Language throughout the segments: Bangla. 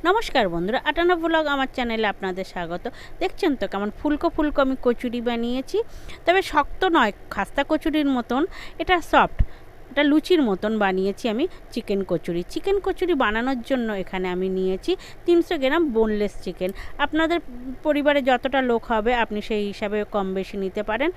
নমস্কার বন্ধুরা, আটানা ব্লগ আমার চ্যানেলে আপনাদের স্বাগত। দেখছেন তো কেমন ফুলকো ফুলকো আমি কচুরি বানিয়েছি। তবে শক্ত নয়, খাস্তা কচুরির মতন, এটা সফট, এটা লুচির মতন বানিয়েছি আমি চিকেন কচুরি। চিকেন কচুরি বানানোর জন্য এখানে আমি নিয়েছি 300 গ্রাম বোনলেস চিকেন। আপনাদের পরিবারে যতটা লোক হবে আপনি সেই হিসাবে কম বেশি নিতে পারেন।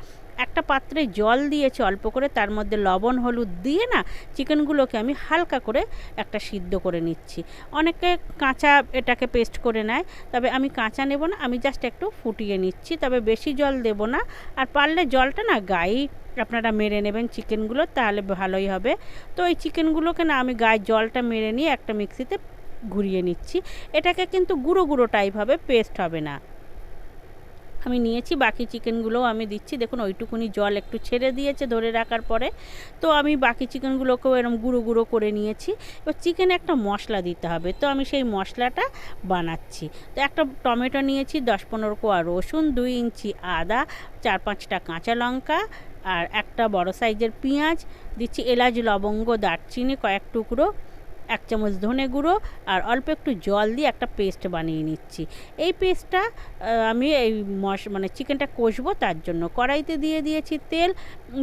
একটা পাত্রে জল দিয়েছি অল্প করে, তার মধ্যে লবণ হলুদ দিয়ে না চিকেনগুলোকে আমি হালকা করে একটা সিদ্ধ করে নিচ্ছি। অনেকে কাঁচা এটাকে পেস্ট করে নেয়, তবে আমি কাঁচা নেব না, আমি জাস্ট একটু ফুটিয়ে নিচ্ছি। তবে বেশি জল দেব না, আর পারলে জলটা না গায়ে আপনারা মেরে নেবেন চিকেনগুলো, তাহলে ভালোই হবে। তো এই চিকেনগুলোকে না আমি গায়ে জলটা মেরে নিয়ে একটা মিক্সিতে ঘুরিয়ে নিচ্ছি। এটাকে কিন্তু গুঁড়ো গুঁড়ো টাইপ হবে, পেস্ট হবে না। আমি নিয়েছি, বাকি চিকেনগুলোও আমি দিচ্ছি। দেখুন ওইটুকুনি জল একটু ছেড়ে দিয়েছে ধরে রাখার পরে। তো আমি বাকি চিকেনগুলোকেও এরকম গুঁড়ো গুঁড়ো করে নিয়েছি। এবার চিকেনে একটা মশলা দিতে হবে, তো আমি সেই মশলাটা বানাচ্ছি। তো একটা টমেটো নিয়েছি, 10-15 কোয়া রসুন, 2 ইঞ্চি আদা, 4-5টা কাঁচা লঙ্কা, আর একটা বড় সাইজের পেঁয়াজ দিচ্ছি। এলাচ, লবঙ্গ, দারচিনি কয়েক টুকরো, 1 চামচ ধনে গুঁড়ো, আর অল্প একটু জল দিয়ে একটা পেস্ট বানিয়ে নিচ্ছি। এই পেস্টটা আমি এই মানে চিকেনটা কষবো, তার জন্য কড়াইতে দিয়ে দিয়েছি তেল,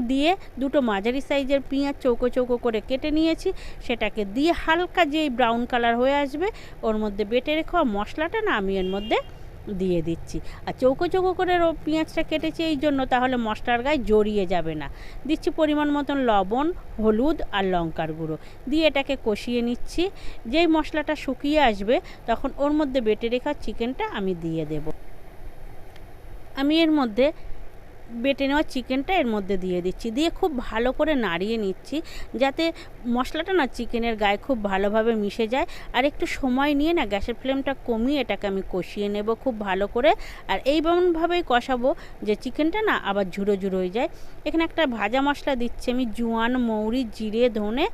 দিয়ে দুটো মাঝারি সাইজের পেঁয়াজ চৌকো চৌকো করে কেটে নিয়েছি। সেটাকে দিয়ে হালকা যেই ব্রাউন কালার হয়ে আসবে, ওর মধ্যে বেটে রেখে মশলাটা না আমি এর মধ্যে দিয়ে দিচ্ছি। আর চৌকো চৌকো করে পেঁয়াজটা কেটেছি এই জন্য, তাহলে মশলার গায়ে জড়িয়ে যাবে না। দিচ্ছি পরিমাণ মতন লবণ, হলুদ আর লঙ্কার গুঁড়ো দিয়ে এটাকে কষিয়ে নিচ্ছি। যেই মশলাটা শুকিয়ে আসবে তখন ওর মধ্যে বেটে রেখা চিকেনটা আমি দিয়ে দেব। আমি এর মধ্যে বেটে নেওয়া চিকেনটা এর মধ্যে দিয়ে দিচ্ছি, দিয়ে খুব ভালো করে নাড়িয়ে নিচ্ছি, যাতে মশলাটা না চিকেনের গায়ে খুব ভালোভাবে মিশে যায়। আর একটু সময় নিয়ে না গ্যাসের ফ্লেমটা কমিয়ে এটাকে আমি কষিয়ে নেব খুব ভালো করে। আর এইভাবেই কষাবো যে চিকেনটা না আবার ঝুড়ো ঝুড়ো হয়ে যায়। এখানে একটা ভাজা মশলা দিচ্ছি আমি, জোয়ান, মৌরি, জিরে, ধনে,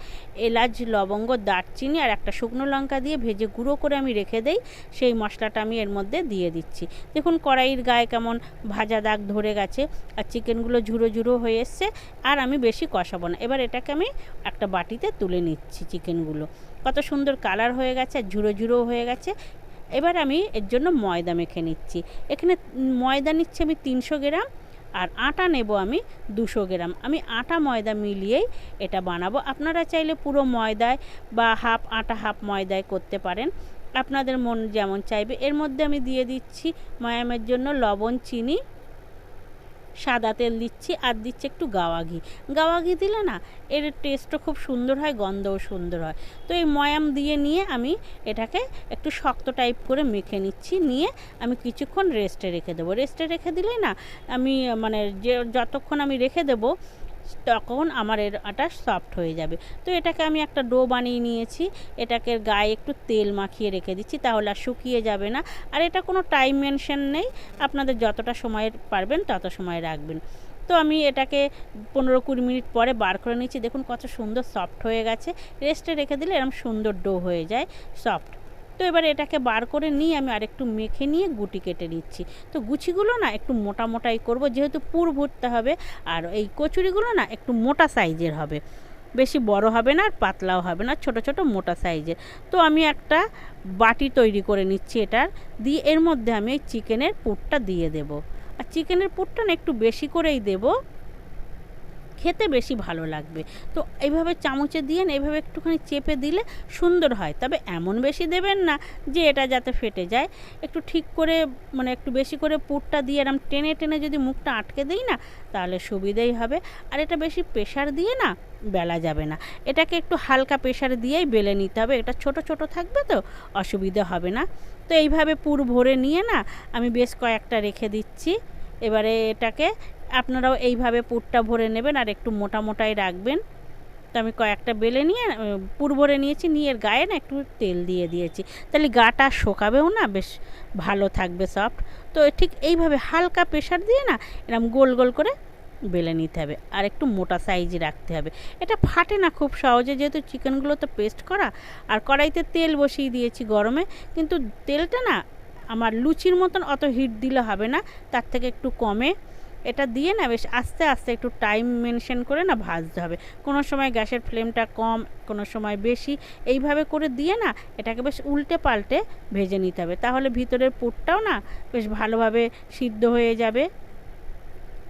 এলাচ, লবঙ্গ, দারচিনি আর একটা শুকনো লঙ্কা দিয়ে ভেজে গুঁড়ো করে আমি রেখে দেই। সেই মশলাটা আমি এর মধ্যে দিয়ে দিচ্ছি। দেখুন কড়াইয়ের গায়ে কেমন ভাজা দাগ ধরে গেছে, আর চিকেনগুলো ঝুড়ো ঝুড়ো হয়ে এসছে। আর আমি বেশি কষাবো না, এবার এটাকে আমি একটা বাটিতে তুলে নিচ্ছি। চিকেনগুলো কত সুন্দর কালার হয়ে গেছে আর ঝুড়ো ঝুড়ো হয়ে গেছে। এবার আমি এর জন্য ময়দা মেখে নিচ্ছি। এখানে ময়দা নিচ্ছি আমি 300 গ্রাম, আর আটা নেব আমি 200 গ্রাম। আমি আটা ময়দা মিলিয়েই এটা বানাবো। আপনারা চাইলে পুরো ময়দায় বা হাফ আটা হাফ ময়দায় করতে পারেন, আপনাদের মন যেমন চাইবে। এর মধ্যে আমি দিয়ে দিচ্ছি ময়ামের জন্য লবণ, চিনি, সাদা তেল দিচ্ছি, আর দিচ্ছি একটু গাওয়া ঘি। গাওয়া ঘি দিলে না এর টেস্টও খুব সুন্দর হয়, গন্ধও সুন্দর হয়। তো এই ময়াম দিয়ে নিয়ে আমি এটাকে একটু শক্ত টাইপ করে মেখে নিচ্ছি, নিয়ে আমি কিছুক্ষণ রেস্টে রেখে দেবো। রেস্টে রেখে দিলে না আমি মানে যতক্ষণ আমি রেখে দেবো তখন আমার এর আটা সফট হয়ে যাবে। তো এটাকে আমি একটা ডো বানিয়ে নিয়েছি, এটাকে গায়ে একটু তেল মাখিয়ে রেখে দিচ্ছি, তাহলে আর শুকিয়ে যাবে না। আর এটা কোনো টাইম মেনশন নেই, আপনাদের যতটা সময় পারবেন তত সময় রাখবেন। তো আমি এটাকে 15-20 মিনিট পরে বার করে নিচ্ছি। দেখুন কত সুন্দর সফট হয়ে গেছে। রেস্টে রেখে দিলে এরকম সুন্দর ডো হয়ে যায়, সফট। তো এবার এটাকে বার করে নিয়ে আমি আরেকটু মেখে নিয়ে গুটি কেটে নিচ্ছি। তো গুছিগুলো না একটু মোটা মোটাই করব, যেহেতু পুর ভরতে হবে। আর এই কচুরিগুলো না একটু মোটা সাইজের হবে, বেশি বড় হবে না আর পাতলাও হবে না, ছোট ছোট মোটা সাইজের। তো আমি একটা বাটি তৈরি করে নিচ্ছি এটার, দিয়ে এর মধ্যে আমি এই চিকেনের পুরটা দিয়ে দেব। আর চিকেনের পুরটা না একটু বেশি করেই দেব, খেতে বেশি ভালো লাগবে। তো এইভাবে চামচে দিয়ে না এইভাবে একটুখানি চেপে দিলে সুন্দর হয়। তবে এমন বেশি দেবেন না যে এটা যাতে ফেটে যায়। একটু ঠিক করে মানে একটু বেশি করে পুরটা দিয়ে এরম টেনে টেনে যদি মুখটা আটকে দিই না, তাহলে সুবিধেই হবে। আর এটা বেশি প্রেশার দিয়ে না বেলা যাবে না, এটাকে একটু হালকা প্রেশার দিয়েই বেলে নিতে হবে। এটা ছোট ছোট থাকবে তো অসুবিধা হবে না। তো এইভাবে পুর ভরে নিয়ে না আমি বেশ কয়েকটা রেখে দিচ্ছি। এবারে এটাকে আপনারাও এইভাবে পুরটা ভরে নেবেন, আর একটু মোটা মোটাই রাখবেন। তো আমি কয়েকটা বেলে নিয়ে পুর ভরে নিয়েছি, নিয়ে এর গায়ে না একটু তেল দিয়ে দিয়েছি, তাহলে গাটা শোকাবেও না, বেশ ভালো থাকবে সফট। তো ঠিক এইভাবে হালকা প্রেশার দিয়ে না এরকম গোল গোল করে বেলে নিতে হবে, আর একটু মোটা সাইজে রাখতে হবে। এটা ফাটে না খুব সহজে, যেহেতু চিকেনগুলো তো পেস্ট করা। আর কড়াইতে তেল বসিয়ে দিয়েছি গরমে, কিন্তু তেলটা না আমার লুচির মতন অত হিট দিলে হবে না, তার থেকে একটু কমে এটা দিয়ে না বেশ আস্তে আস্তে একটু টাইম মেনশন করে না ভাজতে হবে। কোনো সময় গ্যাসের ফ্লেমটা কম, কোনো সময় বেশি, এইভাবে করে দিয়ে না এটাকে বেশ উল্টে পাল্টে ভেজে নিতে হবে। তাহলে ভিতরের পুরটাও না বেশ ভালোভাবে সিদ্ধ হয়ে যাবে,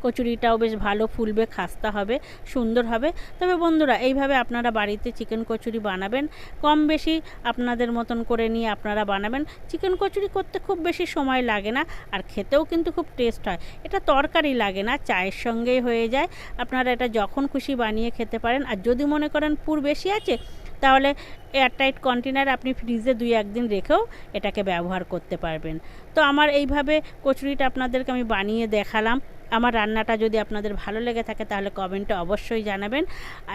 কচুরিটাও বেশ ভালো ফুলবে, খাস্তা হবে, সুন্দর হবে। তবে বন্ধুরা এইভাবে আপনারা বাড়িতে চিকেন কচুরি বানাবেন, কম বেশি আপনাদের মতন করে নিয়ে আপনারা বানাবেন। চিকেন কচুরি করতে খুব বেশি সময় লাগে না, আর খেতেও কিন্তু খুব টেস্ট হয়। এটা তরকারি লাগে না, চায়ের সঙ্গেই হয়ে যায়। আপনারা এটা যখন খুশি বানিয়ে খেতে পারেন। আর যদি মনে করেন পুর বেশি আছে, তাহলে এয়ারটাইট কন্টেনারে আপনি ফ্রিজে 2-1 দিন রেখেও এটাকে ব্যবহার করতে পারবেন। তো আমার এইভাবে কচুরিটা আপনাদেরকে আমি বানিয়ে দেখালাম। আমার রান্নাটা যদি আপনাদের ভালো লেগে থাকে তাহলে কমেন্টে অবশ্যই জানাবেন,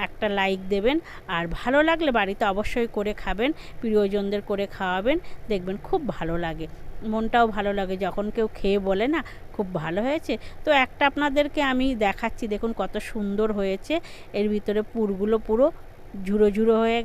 একটা লাইক দেবেন, আর ভালো লাগলে বাড়িতে অবশ্যই করে খাবেন, প্রিয়জনদের করে খাওয়াবেন, দেখবেন খুব ভালো লাগে, মনটাও ভালো লাগে যখন কেউ খেয়ে বলে না খুব ভালো হয়েছে। তো একটা আপনাদেরকে আমি দেখাচ্ছি, দেখুন কত সুন্দর হয়েছে, এর ভিতরে পুরগুলো পুরো ঝুড়ো ঝুড়ো হয়ে